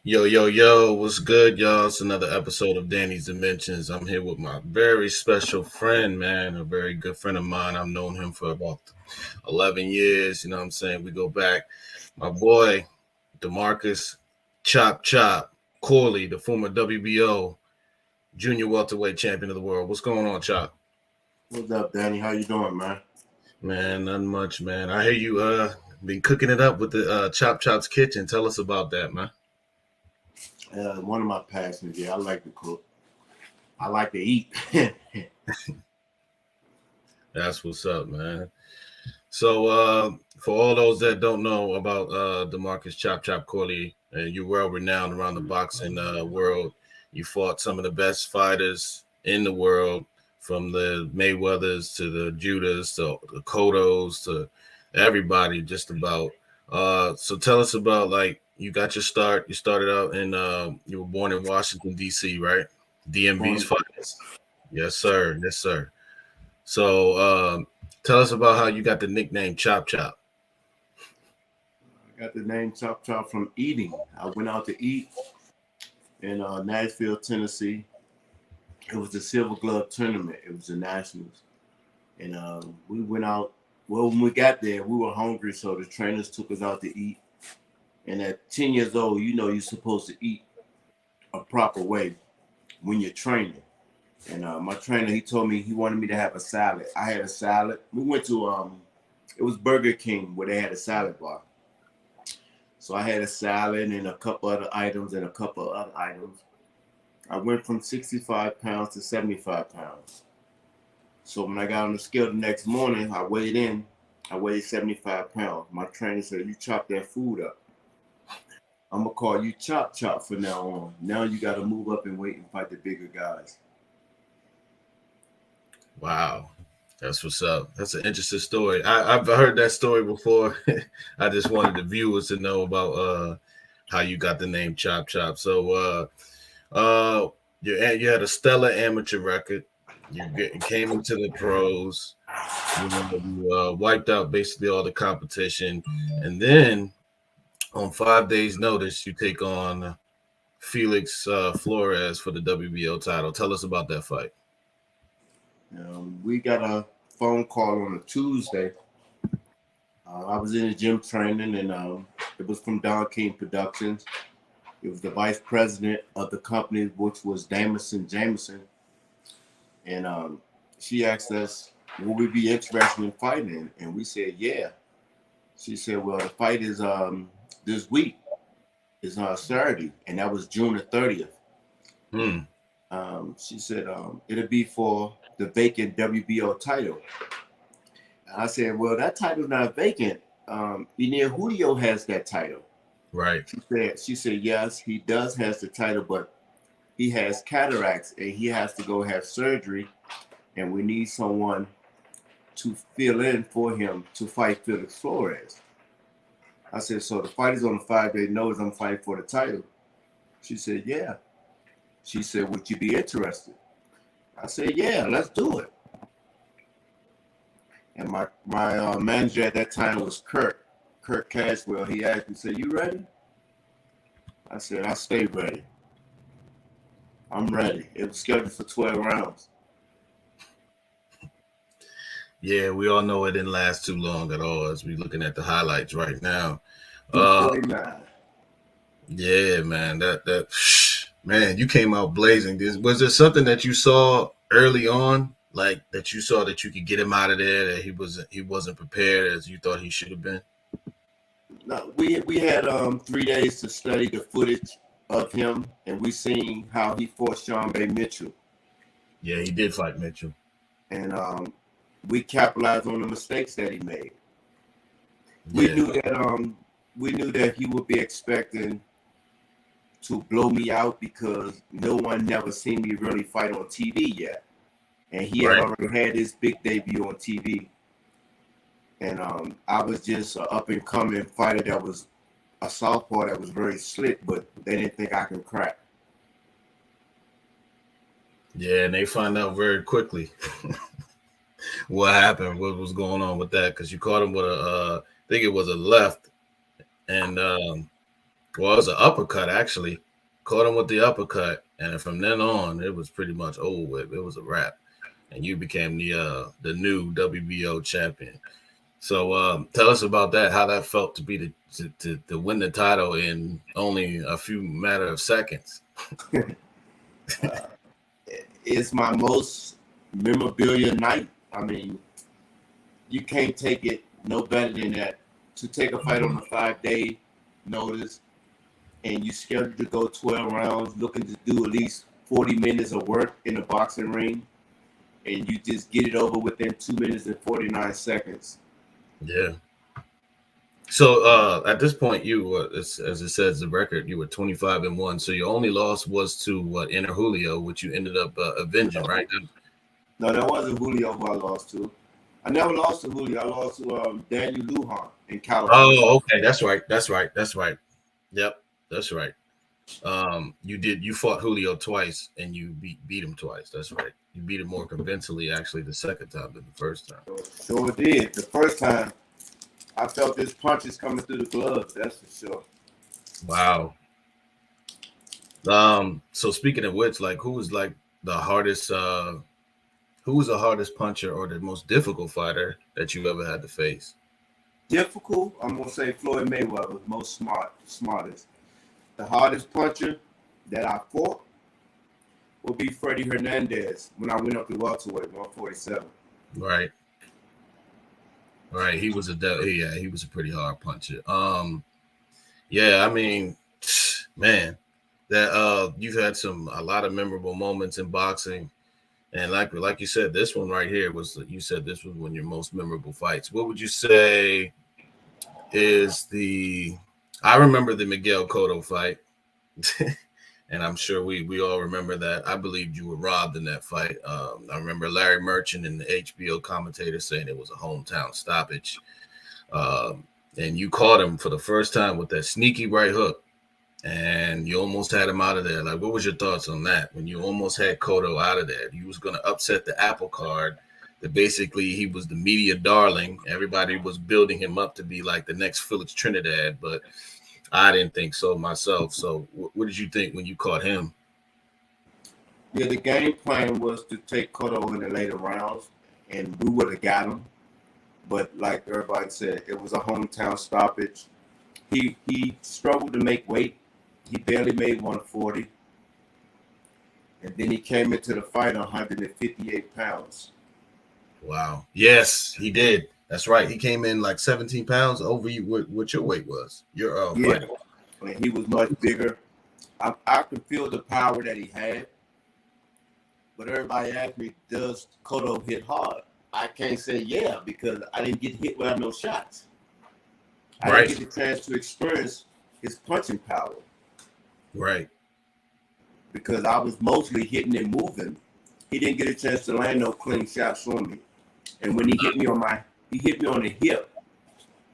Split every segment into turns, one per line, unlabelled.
Yo, yo, yo, what's good, y'all? It's another episode of Danny's Dimensions. I'm here with my very special friend, man, a very good friend of mine. I've known him for about 11 years. You know what I'm saying? We go back. My boy, DeMarcus Chop Chop Corley, the former WBO junior welterweight champion of the world. What's going on, Chop?
What's up, Danny? How you doing, man?
Man, not much, man. I hear you been cooking it up with the Chop Chop's Kitchen. Tell us about that, man.
One of my passions. Yeah, I like to cook. I like to eat.
That's what's up, man. So, for all those that don't know about DeMarcus Chop Chop Corley, you're well renowned around the boxing world. You fought some of the best fighters in the world, from the Mayweathers to the Judas to the Cottos to everybody, just about. So, tell us about, like, you got your start. You started out in you were born in Washington D.C., right? DMV's
Born-
finest. Yes, sir. Yes, sir. So, tell us about how you got the nickname Chop Chop.
I got the name Chop Chop from eating. I went out to eat in Nashville, Tennessee. It was the Silver Glove tournament. It was the Nationals, and we went out. Well, when we got there, we were hungry, so the trainers took us out to eat. And at 10 years old, you know you're supposed to eat a proper way when you're training. And my trainer, he told me he wanted me to have a salad. I had a salad. We went to it was Burger King where they had a salad bar. So I had a salad and a couple other items and a couple other items. I went from 65 pounds to 75 pounds. So when I got on the scale the next morning, I weighed 75 pounds. My trainer said, "You chop that food up. I'm gonna call you Chop Chop from now on. Now you got to move up and weight and fight the bigger guys."
Wow. That's what's up. That's an interesting story. I've heard that story before. I just wanted the viewers to know about how you got the name Chop Chop. So you had a stellar amateur record. Came into the pros. You wiped out basically all the competition, and then on 5 days' notice, you take on Felix Flores for the WBO title. Tell us about that fight.
We got a phone call on a Tuesday. I was in the gym training, and it was from Don King Productions. It was the vice president of the company, which was Damison Jameson. And she asked us, "Will we be interested in fighting?" And we said, "Yeah." She said, "Well, the fight is this week. It's on Saturday," and that was June the 30th.
Hmm.
She said it'll be for the vacant WBO title. And I said, "Well, that title's not vacant. Enir Julio has that title."
Right.
She said, "Yes, he does has the title, but he has cataracts and he has to go have surgery, and we need someone to fill in for him to fight Felix Flores." I said, "So the fight is on a 5 day notice. I'm fighting for the title." She said, "Yeah." She said, "Would you be interested?" I said, "Yeah, let's do it." And my manager at that time was Kurt Caswell. He asked me, said, "You ready?" I said, "I stay ready. I'm ready." It was scheduled for 12 rounds.
Yeah, we all know it didn't last too long at all as we're looking at the highlights right now. Uh
249.
yeah, man, that man, you came out blazing. Was there something that you saw early on, like that you saw that you could get him out of there, that he wasn't prepared as you thought he should have been?
No, we had 3 days to study the footage of him, and we seen how he fought Sean Bay Mitchell,
Yeah, he did fight Mitchell.
and we capitalized on the mistakes that he made. We
Yeah,
knew that we knew that he would be expecting to blow me out because no one never seen me really fight on TV yet, and he had
right.
already had his big debut on TV. And I was just an up and coming fighter that was a southpaw that was very slick, but they didn't think I could crack.
Yeah, and they find out very quickly what happened, what was going on with that, because you caught him with I think it was a left, and Well, it was an uppercut actually. Caught him with the uppercut, and from then on, it was pretty much over with. It was a wrap, and you became the new WBO champion. So tell us about that. How that felt to be to win the title in only a few matter of seconds.
It's my most memorabilia night. I mean, you can't take it no better than that. To take a fight on a 5-day notice, and you scheduled to go 12 rounds, looking to do at least 40 minutes of work in a boxing ring, and you just get it over within 2 minutes and 49 seconds.
Yeah. So at this point, you as it says the record, you were 25-1. So your only loss was to Inner Julio, which you ended up avenging, right?
No, that wasn't Julio who I lost to. I never lost to Julio. I lost to Daniel Lujan in California.
Oh, okay, that's right. Yep, that's right. You fought Julio twice and you beat him twice. That's right. You beat him more convincingly actually the second time than the first time.
Sure did. The first time I felt his punches coming through the gloves, that's for sure.
Wow. So speaking of which, like who was like the hardest who was the hardest puncher or the most difficult fighter that you ever had to face?
Difficult, I'm gonna say Floyd Mayweather, most smartest. The hardest puncher that I fought will be Freddie Hernandez when I went up to welterweight 147.
Right. Right. He was a pretty hard puncher. Yeah, I mean, man, that you've had a lot of memorable moments in boxing. And like you said, this one right here you said this was one of your most memorable fights. What would you say is I remember the Miguel Cotto fight. And I'm sure we all remember that. I believed you were robbed in that fight. I remember Larry Merchant and the HBO commentator saying it was a hometown stoppage. And you caught him for the first time with that sneaky right hook. And you almost had him out of there. Like, what was your thoughts on that? When you almost had Cotto out of there, you was going to upset the apple card. That basically he was the media darling. Everybody was building him up to be like the next Felix Trinidad, but I didn't think so myself. So, what did you think when you caught him?
Yeah, the game plan was to take Cotto in the later rounds, and we would have got him. But like everybody said, it was a hometown stoppage. He struggled to make weight. He barely made 140. And then he came into the fight 158 pounds.
Wow. Yes, he did. That's right. He came in like 17 pounds over you, what your weight was. Your fighter.
And he was much bigger. I could feel the power that he had. But everybody asked me, does Cotto hit hard? I can't say yeah, because I didn't get hit without no shots. I didn't get the chance to experience his punching power.
Right.
Because I was mostly hitting and moving. He didn't get a chance to land no clean shots on me. And when he hit me on the hip,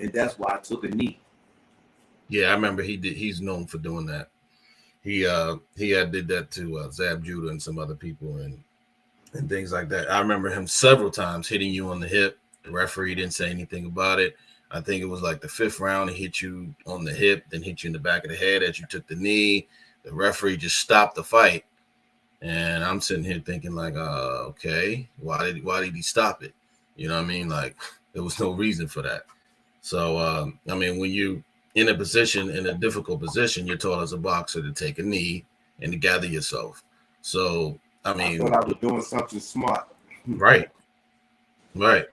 and that's why I took a knee.
Yeah, I remember he's known for doing that. He did that to Zab Judah and some other people and things like that. I remember him several times hitting you on the hip. The referee didn't say anything about it. I think it was like the fifth round. He hit you on the hip, then hit you in the back of the head as you took the knee. The referee just stopped the fight. And I'm sitting here thinking like, okay, why did he stop it? You know what I mean? Like there was no reason for that. So, I mean, when you in a difficult position, you're taught as a boxer to take a knee and to gather yourself. So, I mean,
I thought I was doing something smart.
Right.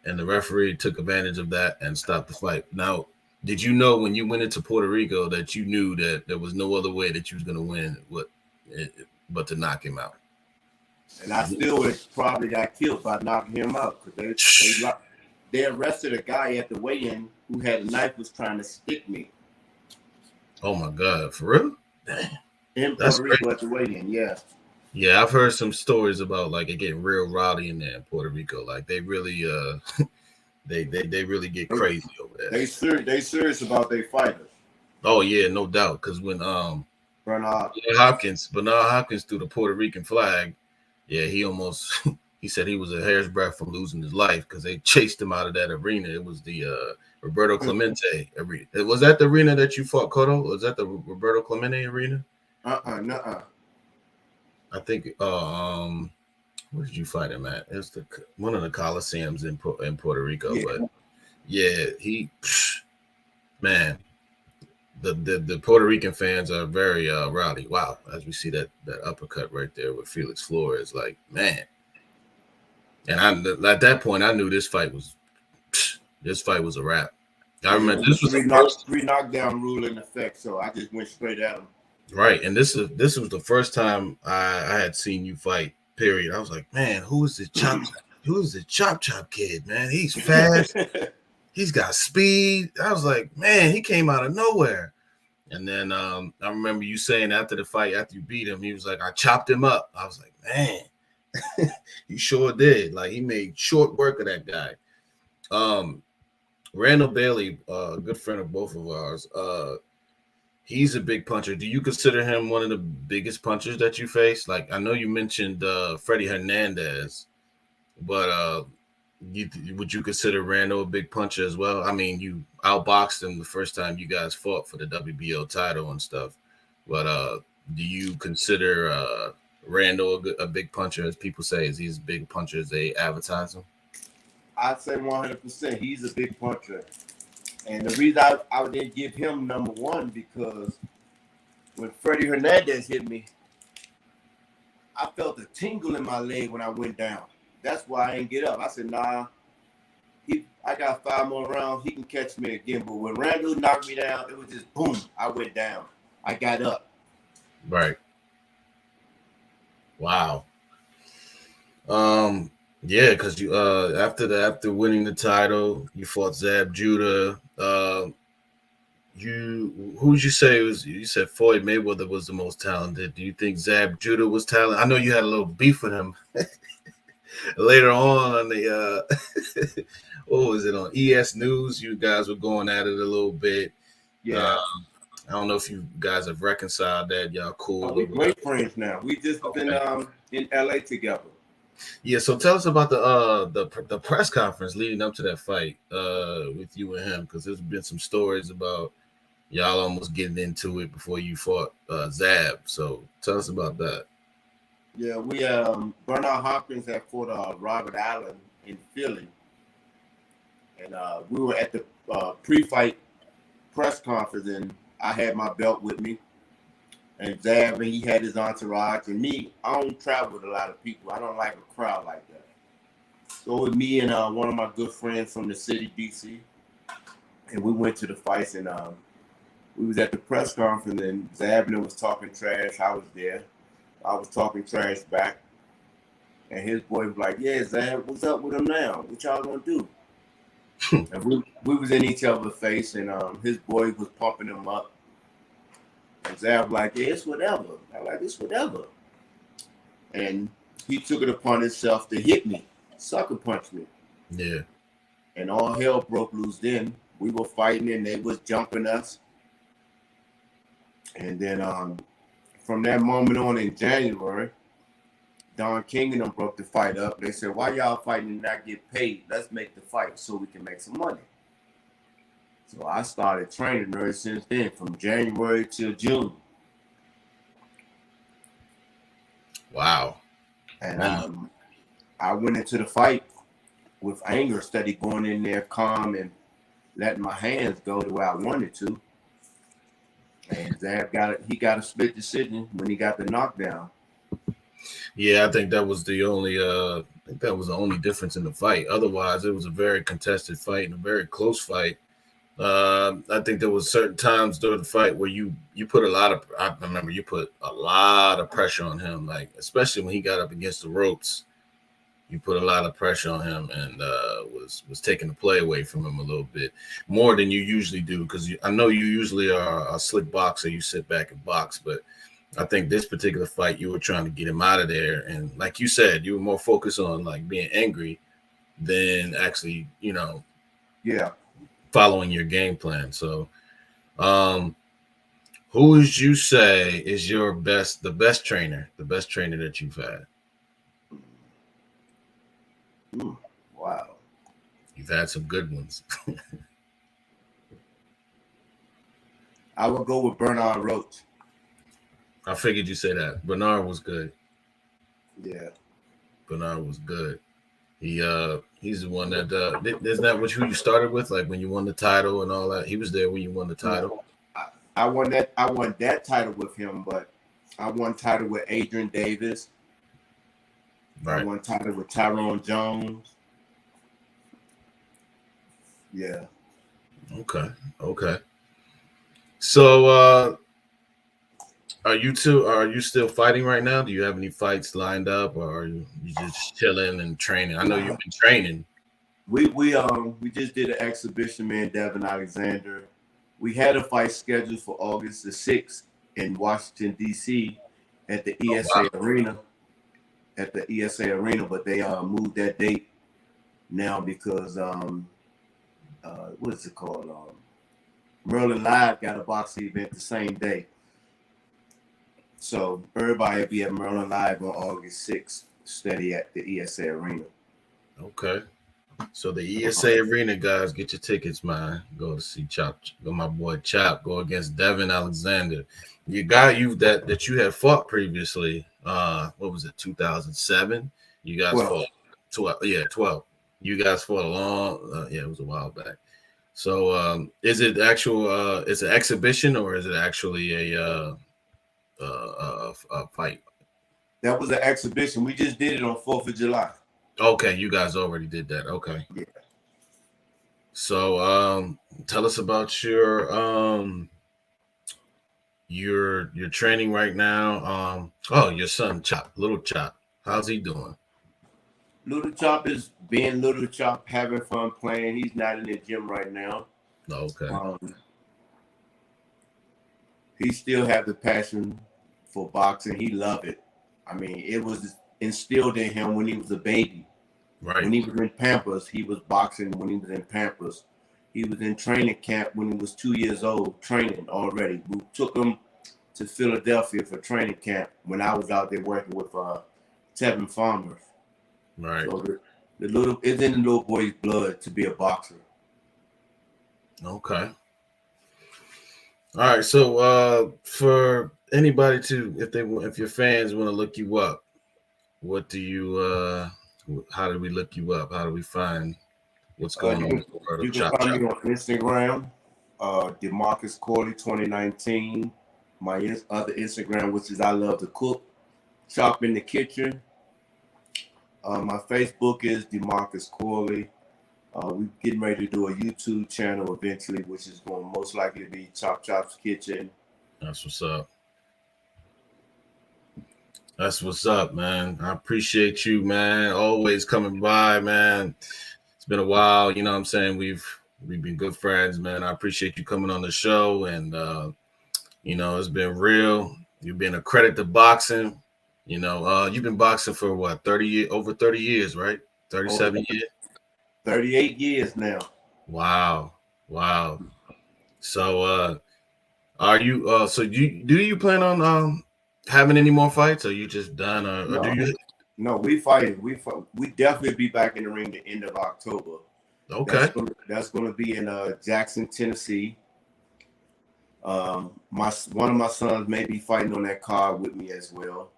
And the referee took advantage of that and stopped the fight. Now, did you know when you went into Puerto Rico that you knew that there was no other way that you was going to win but to knock him out?
And I still would probably got killed by knocking him out because they arrested a guy at the weigh-in who had a knife, was trying to stick me.
Oh my God, for real? Damn.
In Puerto Rico at the weigh-in, yeah.
Yeah, I've heard some stories about like it getting real rowdy in there in Puerto Rico. Like they really they really get crazy over there.
They serious about their fighters.
Oh yeah, no doubt. Because when Bernard Hopkins threw the Puerto Rican flag, yeah, he said he was a hair's breadth from losing his life because they chased him out of that arena. It was the Roberto Clemente arena. Was that the arena that you fought Cotto? Was that the Roberto Clemente arena?
Nuh-uh.
I think. Where did you fight him at? It's one of the Coliseums in Puerto Rico.
Yeah.
But yeah, man, the Puerto Rican fans are very rowdy. Wow, as we see that uppercut right there with Felix Flores, like, man. And at that point I knew this fight was a wrap. I remember this was the first
three knockdown rule in effect, so I just went straight at him.
Right, and this was the first time I had seen you fight. Period. I was like, man, who's the chop kid? Man, he's fast. He's got speed. I was like, man, he came out of nowhere. And then I remember you saying after the fight, after you beat him, he was like, I chopped him up. I was like, man, you sure did. Like, he made short work of that guy. Randall Bailey, a good friend of both of ours, he's a big puncher. Do you consider him one of the biggest punchers that you face? Like, I know you mentioned Freddie Hernandez, but would you consider Randall a big puncher as well? I mean, you outboxed him the first time you guys fought for the WBO title and stuff. But do you consider Randall a big puncher, as people say? Is he as big a puncher as they advertise him?
I'd say 100%. He's a big puncher. And the reason I didn't give him number one, because when Freddie Hernandez hit me, I felt a tingle in my leg when I went down. That's why I didn't get up. I said, nah, I got 5 more rounds. He can catch me again. But when Randall knocked me down, it was just boom. I went down. I got up.
Right. Wow. Yeah, because you after winning the title, you fought Zab Judah. Who'd you say was? You said Floyd Mayweather was the most talented. Do you think Zab Judah was talented? I know you had a little beef with him later on the what was it, on ES News? You guys were going at it a little bit.
Yeah.
I don't know if you guys have reconciled that. Y'all cool?
We're great friends now. We just been in LA together.
Yeah, so tell us about the press conference leading up to that fight with you and him, because there's been some stories about y'all almost getting into it before you fought Zab. So tell us about that.
Yeah, we Bernard Hopkins had fought Robert Allen in Philly, and we were at the pre-fight press conference, and I had my belt with me. And Zab, and he had his entourage. And me, I don't travel with a lot of people. I don't like a crowd like that. So with me and one of my good friends from the city, DC, and we went to the fights, and we was at the press conference, and Zabner was talking trash. I was there. I was talking trash back. And his boy was like, yeah, Zab, what's up with him now? What y'all gonna do? And we was in each other's face, and his boy was pumping him up. And Zab like, yeah, it's whatever. I like, it's whatever. And he took it upon himself to hit me, sucker punch me.
Yeah.
And all hell broke loose then. We were fighting and they was jumping us. And then from that moment on in January, Don King and them broke the fight up. They said, why y'all fighting and not get paid? Let's make the fight so we can make some money. So I started training ever since then, from January till June.
Wow.
And I went into the fight with anger, steady going in there calm and letting my hands go the way I wanted to. And Zab got a split decision when he got the knockdown.
Yeah, I think that was the only difference in the fight. Otherwise, it was a very contested fight and a very close fight. I think there was certain times during the fight where you put I remember you put a lot of pressure on him, like especially when he got up against the ropes. You put a lot of pressure on him and was taking the play away from him a little bit more than you usually do, because I know you usually are a slick boxer. You sit back and box, but I think this particular fight you were trying to get him out of there, and like you said, you were more focused on like being angry than actually, following your game plan. So, who would you say is the best trainer that you've had?
Wow.
You've had some good ones.
I would go with Bernard Roach.
I figured you say that. Bernard was good.
Yeah.
Bernard was good. He's the one that isn't that who you started with, like when you won the title and all that. He was there when you won the title.
I won that title with him, but I won title with Adrian Davis. Right. I won title with Tyrone Jones. Yeah.
Okay. So are you still fighting right now? Do you have any fights lined up, or are you just chilling and training? I know you've been training.
We just did an exhibition, me and Devin Alexander. We had a fight scheduled for August the 6th in Washington, D.C. at the ESA Arena. At the ESA Arena, but they moved that date now because what is it called? Merlin Live got a boxing event the same day. So everybody will be at Merlin Live on August 6th, steady at the ESA Arena.
Okay. So the ESA Arena, guys, get your tickets, man. Go to see Chop. Go my boy Chop. Go against Devin Alexander. You got that you had fought previously. What was it, 2007? You guys
12.
fought 12. Yeah, 12. You guys fought a long, it was a while back. So is it actual it's an exhibition, or is it actually a fight?
That was an exhibition. We just did it on 4th of July.
Okay, you guys already did that. Okay.
Yeah.
So tell us about your training right now. Your son Chop, Little Chop. How's he doing?
Little Chop is being Little Chop, having fun playing. He's not in the gym right now.
Okay.
He still have the passion for boxing. He loved it. I mean, it was instilled in him when he was a baby.
Right.
When he was in Pampers, he was boxing when he was in Pampers. He was in training camp when he was 2 years old, training already. We took him to Philadelphia for training camp when I was out there working with Tevin Farmers.
Right.
So it's in the little boy's blood to be a boxer.
Okay. All right. So for anybody if your fans want to look you up, what do you how do we look you up? How do we find what's going on?
You can find me on Instagram, DeMarcus Corley 2019. My other Instagram, which is I Love to Cook, Chop in the Kitchen. My Facebook is DeMarcus Corley. We're getting ready to do a YouTube channel eventually, which is going to most likely be Chop's Kitchen.
That's what's up. That's what's up, man. I appreciate you, man. Always coming by, man. It's been a while. You know what I'm saying? We've been good friends, man. I appreciate you coming on the show. And, it's been real. You've been a credit to boxing. You've been boxing for what, over 30 years, right? 37 years?
38 years now.
Wow. So are you do you plan on having any more fights, or you just done, or do you?
No, we fighting. We definitely be back in the ring the end of October.
Okay.
That's going to be in Jackson, Tennessee. One of my sons may be fighting on that card with me as well.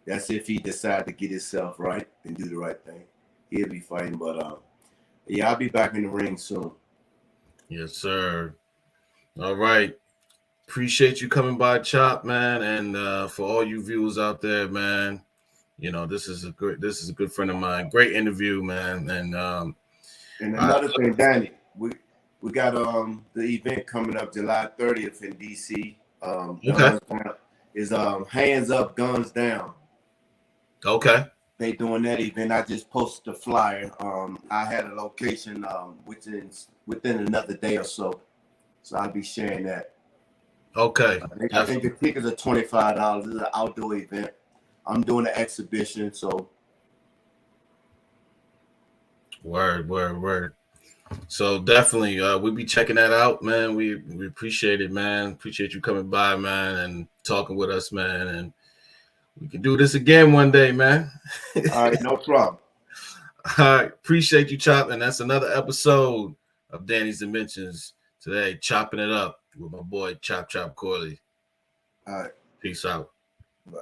That's if he decides to get himself right and do the right thing. He'll be fighting, but I'll be back in the ring soon.
Yes, sir. All right. Appreciate you coming by, Chop, man, and for all you viewers out there, man. This is a good friend of mine. Great interview, man. And
another thing, Danny, we got the event coming up July 30th in DC.
Okay.
Is Hands Up, Guns Down.
Okay.
They doing that event. I just posted the flyer. I had a location within another day or so I'll be sharing that.
Okay.
I think the tickets are $25. It's an outdoor event. I'm doing an exhibition, so.
Word. So definitely, we'll be checking that out, man. We appreciate it, man. Appreciate you coming by, man, and talking with us, man. And we can do this again one day, man.
All right, no problem.
All right, appreciate you, Chop. And that's another episode of Danny's Dimensions today, chopping it up. with my boy Chop Chop Corley.
All right.
Peace out.
Bye.